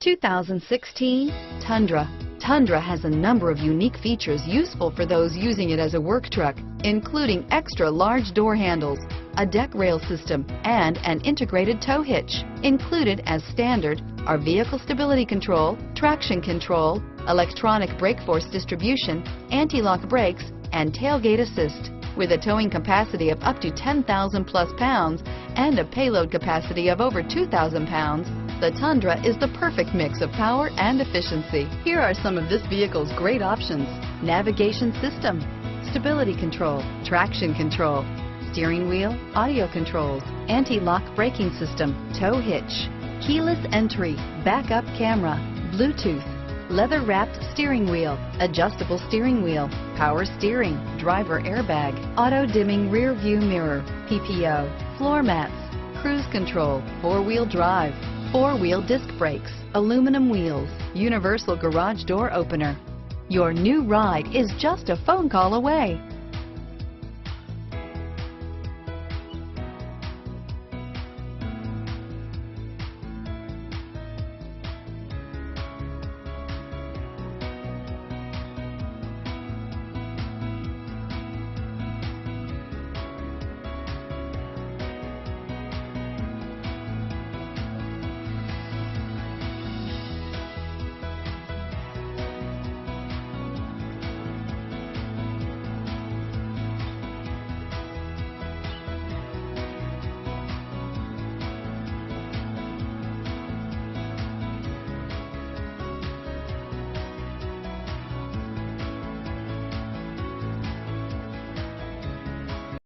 2016 Tundra. Tundra has a number of unique features useful for those using it as a work truck, including extra large door handles, a deck rail system, and an integrated tow hitch. Included as standard are vehicle stability control, traction control, electronic brake force distribution, anti-lock brakes, and tailgate assist. With a towing capacity of up to 10,000 plus pounds and a payload capacity of over 2,000 pounds, the Tundra is the perfect mix of power and efficiency. Here are some of this vehicle's great options: navigation system, stability control, traction control, steering wheel audio controls, anti-lock braking system, tow hitch, keyless entry, backup camera, Bluetooth, leather-wrapped steering wheel, adjustable steering wheel, power steering, driver airbag, auto-dimming rear view mirror, PPO, floor mats, cruise control, four-wheel drive, four-wheel disc brakes, aluminum wheels, universal garage door opener. Your new ride is just a phone call away.